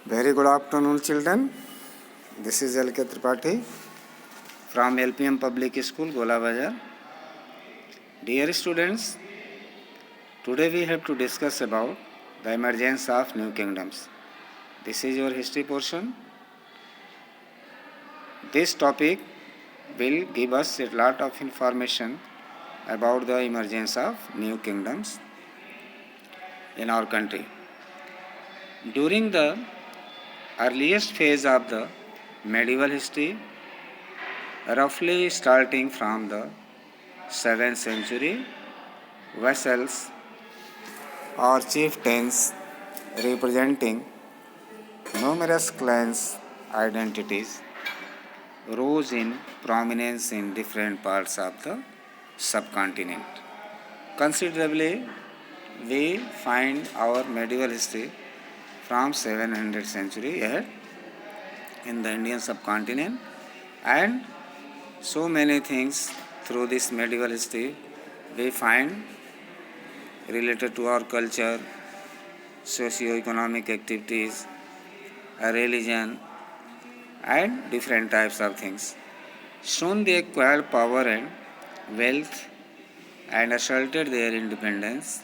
Very good afternoon, children. This is L.K. Tripathi from LPM Public School, Gola Bazar. Dear students, today we have to discuss about the emergence of new kingdoms. This is your history portion. This topic will give us a lot of information about the emergence of new kingdoms in our country. During the earliest phase of the medieval history, roughly starting from the 7th century, vassals or chieftains representing numerous clans identities rose in prominence in different parts of the subcontinent. Considerably, we find our medieval history from 700 century ahead in the Indian subcontinent, and so many things through this medieval history we find related to our culture, socio-economic activities, religion, and different types of things. Soon they acquired power and wealth and asserted their independence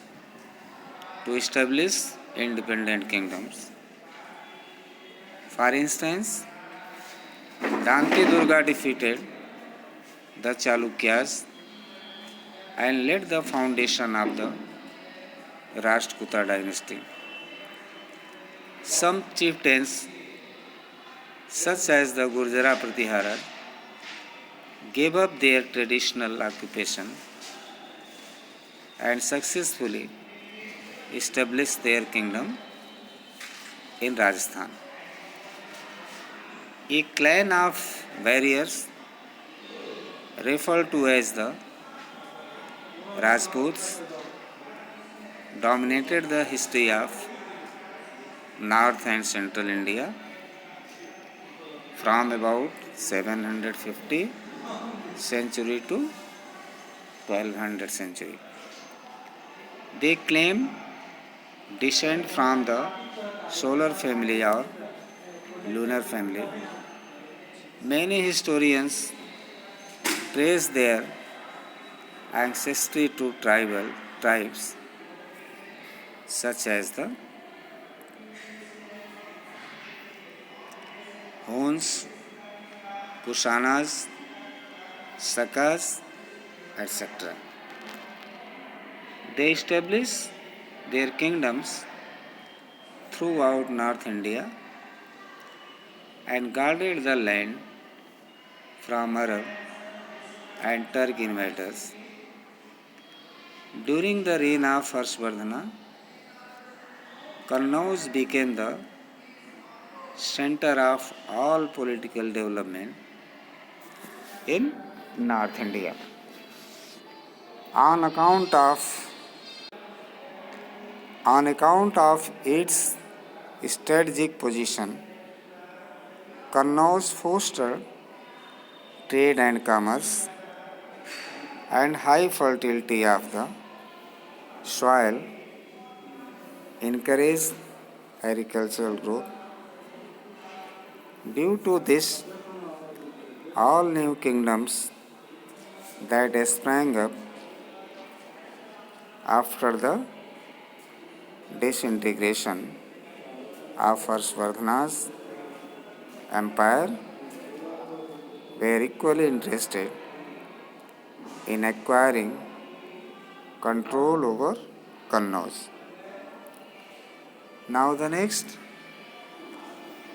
to establish independent kingdoms. For instance, Danti Durga defeated the Chalukyas and laid the foundation of the Rashtrakuta dynasty. Some chieftains, such as the Gurjara Pratihara, gave up their traditional occupation and successfully established their kingdom in Rajasthan. A clan of warriors, referred to as the Rajputs, dominated the history of North and Central India from about 750 century to 1200 century. They claim descent from the solar family or lunar family. Many historians trace their ancestry to tribal tribes such as the Huns, Kushanas, Sakas, etc. They established their kingdoms throughout North India and guarded the land from Arab and Turk invaders. During the reign of Harshvardhana, Kannauj became the center of all political development in North India. On account of its strategic position, Kannauj fostered trade and commerce, and high fertility of the soil encouraged agricultural growth. Due to this, all new kingdoms that sprang up after the disintegration of Harshvardhana's empire were equally interested in acquiring control over Kannauj. Now the next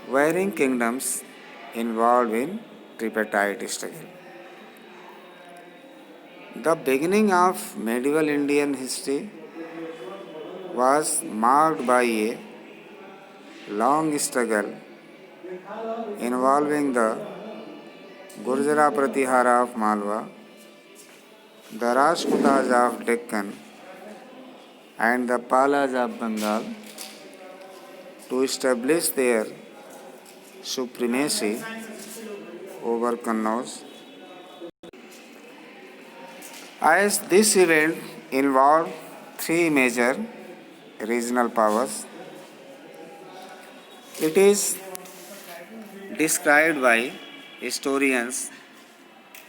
warring kingdoms involved in tripartite struggle. The beginning of medieval Indian history was marked by a long struggle involving the Gurjara Pratihara of Malwa, the Rajputas of Deccan, and the Palas of Bengal to establish their supremacy over Kannauj. As this event involved three major regional powers, It is described by historians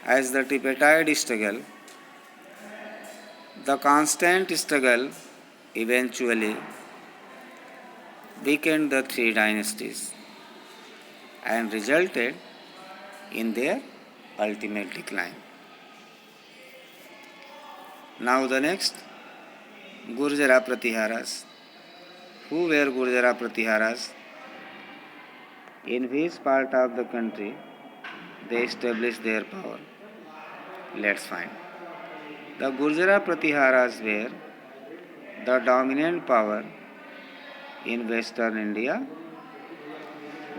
as the Tibetan struggle. The constant struggle eventually weakened the three dynasties and resulted in their ultimate decline. Now the next, Gurjara Pratiharas. Who were Gurjara Pratiharas? In which part of the country they established their power? Let's find. The Gurjara Pratiharas were the dominant power in western India,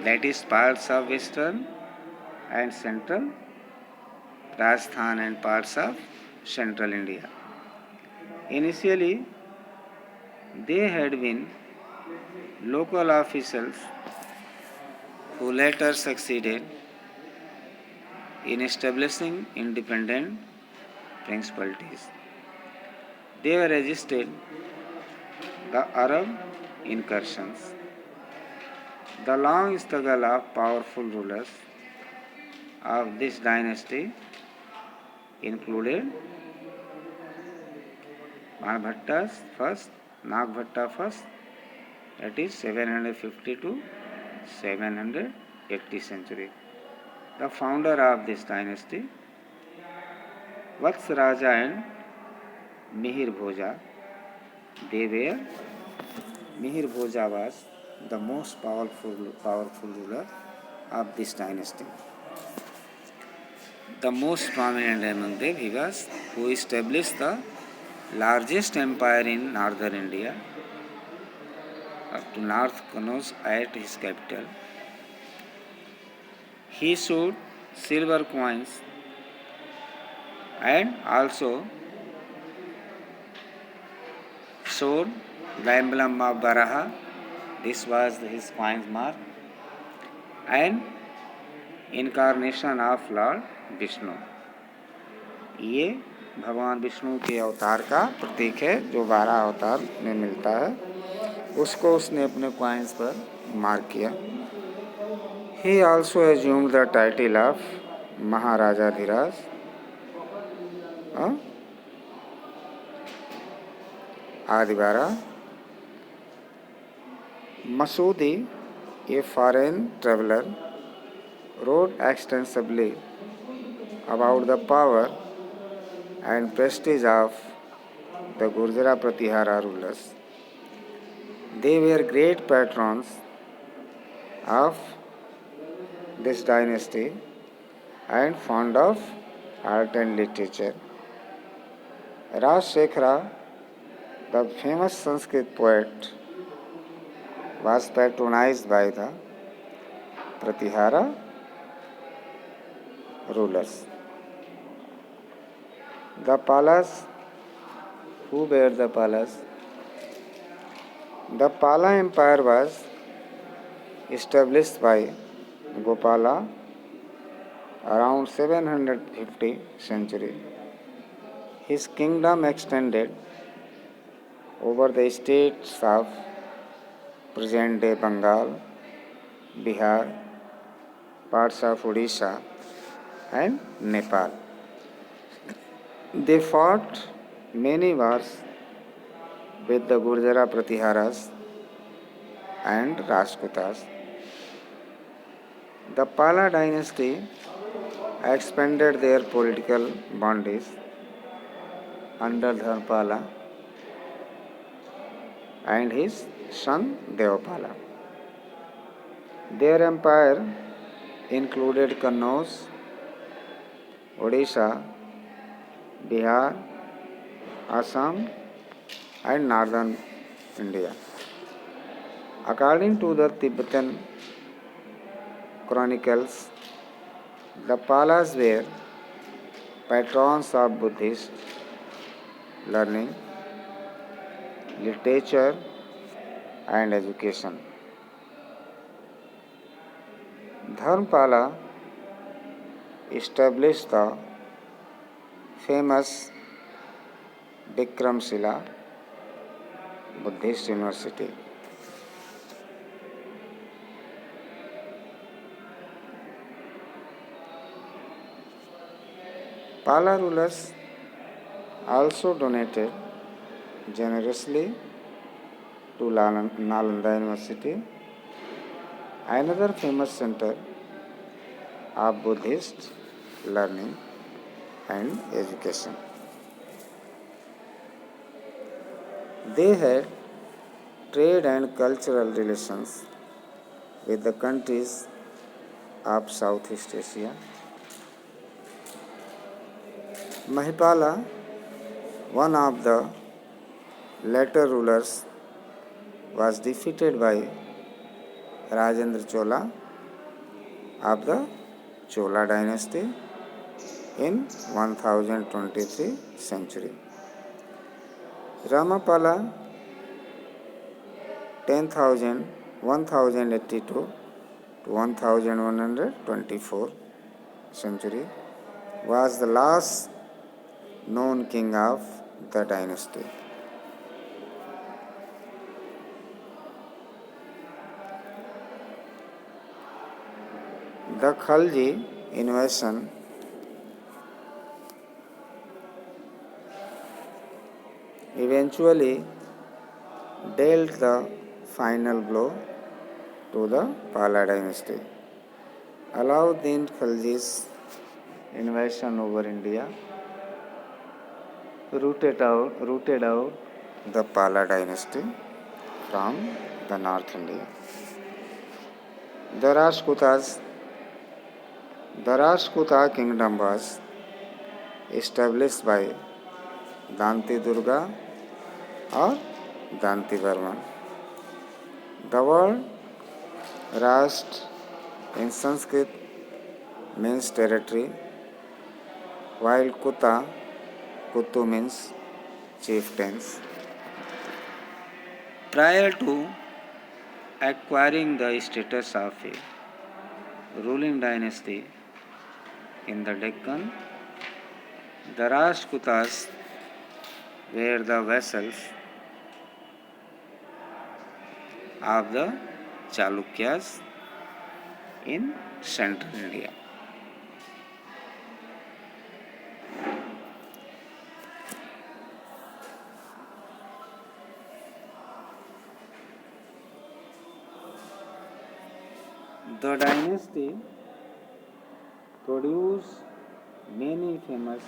that is parts of western and central Rajasthan and parts of central India. Initially, they had been local officials who later succeeded in establishing independent principalities. They resisted the Arab incursions. The long struggle of powerful rulers of this dynasty included Nagbhatta first, that is 750 to 780 century. The founder of this dynasty, Vats Raja and Mihir Bhoja, Mihir Bhoja was the most powerful ruler of this dynasty. The most prominent among them he was, who established the largest empire in northern India, up to North Kannauj at his capital. He issued silver coins and also showed the emblem of Varaha. This was his coin's mark, and incarnation of Lord Vishnu. ये भगवान विष्णु के अवतार का प्रतीक है जो 12 अवतार में मिलता है, उसको उसने अपने कॉइन्स पर मार्क किया. He also assumed the title of Maharaja Adivara. Masudi, a foreign traveler, wrote extensively about the power and prestige of the Gurjara Pratihara rulers. They were great patrons of this dynasty and fond of art and literature. Rajshekhara, the famous Sanskrit poet, was patronized by the Pratihara rulers. The Palas, who were the Palas? The Pala Empire was established by Gopala around 750 century. His kingdom extended over the states of present-day Bengal, Bihar, parts of Odisha and Nepal. They fought many wars with the Gurjara Pratiharas and Rajputas. The Pala dynasty expanded their political boundaries under Dharmapala and his son Devapala. Their empire included Kannauj, Odisha, Bihar, Assam and northern India. According to the Tibetan chronicles, the Palas were patrons of Buddhist learning, literature and education. Dharmapala established the famous Vikramshila Buddhist University. Pala rulers also donated generously to Nalanda University, another famous center of Buddhist learning and education. They had trade and cultural relations with the countries of Southeast Asia. Mahipala, one of the later rulers, was defeated by Rajendra Chola of the Chola dynasty in 1023 century. Ramapala 1082 to 1124 century was the last known king of the dynasty. The Khalji invasion eventually dealt the final blow to the Pala dynasty. Alauddin Khalji's invasion over India rooted out the Pala dynasty from the North India. The Rajputa kingdom was established by Danti Durga or Danti Varman. The word Rashtra in Sanskrit means territory, while Kutu means chieftains. Prior to acquiring the status of a ruling dynasty in the Deccan, the Rajputas were the vassals of the Chalukyas in central India. The dynasty produced many famous,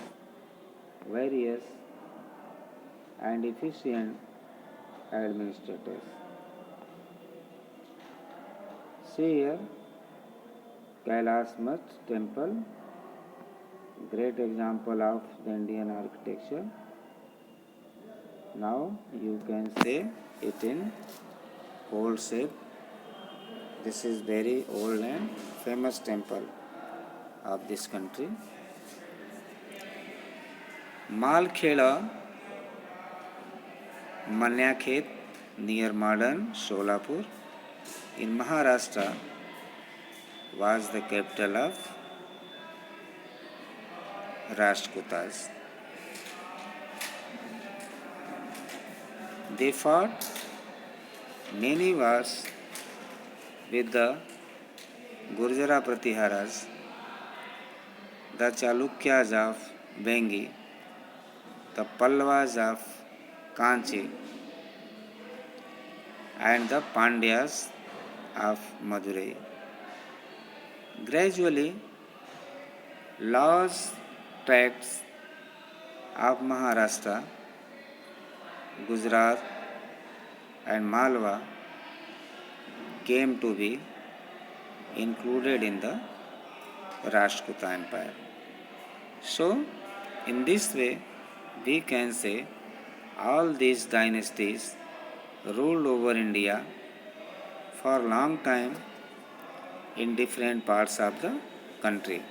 various, and efficient administrators. See here, Kailash Mat temple, great example of the Indian architecture. Now you can see it in old shape. This is very old and famous temple of this country. Malkhela, Manyakhet near modern Solapur in Maharashtra was the capital of Rashtrakutas. They fought many wars with the Gurjara Pratiharas, the Chalukyas of Bengi, the Pallavas of Kanchi, and the Pandyas of Madurai. Gradually, large tracts of Maharashtra, Gujarat, and Malwa came to be included in the Rashtrakuta Empire. So, in this way, we can say all these dynasties ruled over India for a long time in different parts of the country,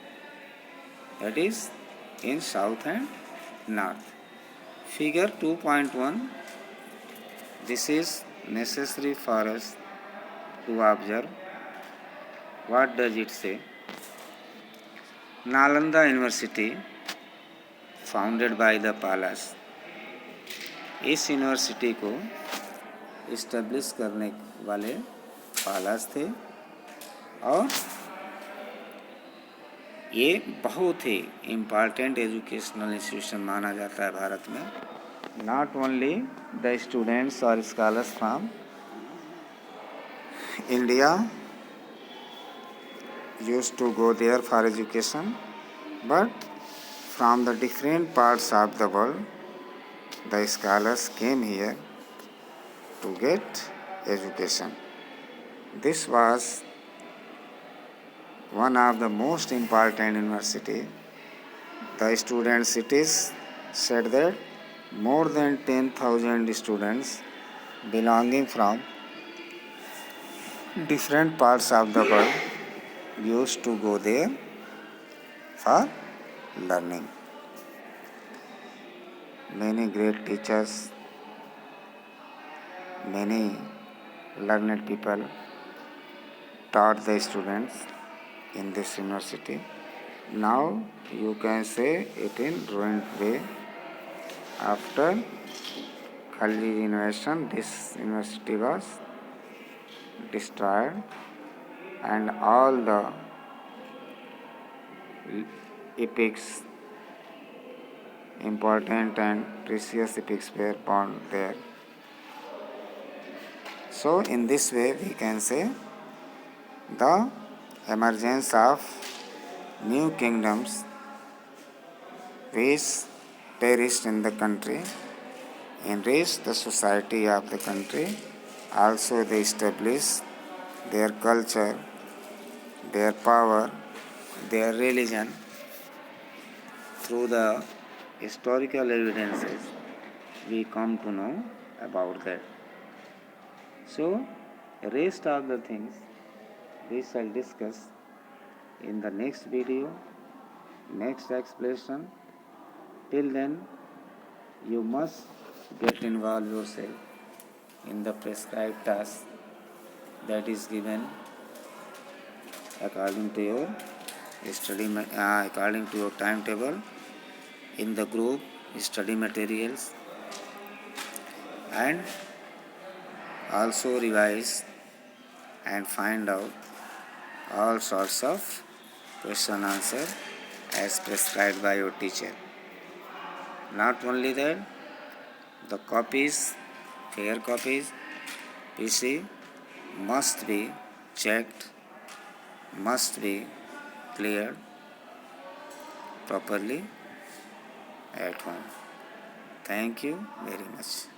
that is in south and north. Figure 2.1, this is necessary for us to observe. What does it say? Nalanda University, founded by the Palas. इस university को establish करने वाले पालास थे और ये बहुत ही important educational institution माना जाता है भारत में. Not only the students or scholars from India used to go there for education, but from the different parts of the world, the scholars came here to get education. This was one of the most important university. The student cities said that more than 10,000 students belonging from different parts of the world used to go there for learning. Many great teachers, many learned people taught the students in this university. Now you can say it in ruined way. After Khalji invasion, this university was destroyed and all the epics, important and precious epics were born there. So in this way we can say the emergence of new kingdoms which perished in the country, enriched the society of the country. Also they established their culture, their power, their religion through the historical evidences. We come to know about that. So rest of the things we shall discuss in the next video, next explanation. Till then, you must get involved yourself in the prescribed task that is given according to your according to your timetable in the group study materials, and also revise and find out all sorts of question answer as prescribed by your teacher. Not only that, the copies, fair copies, PC must be checked, must be cleared properly at home. Thank you very much.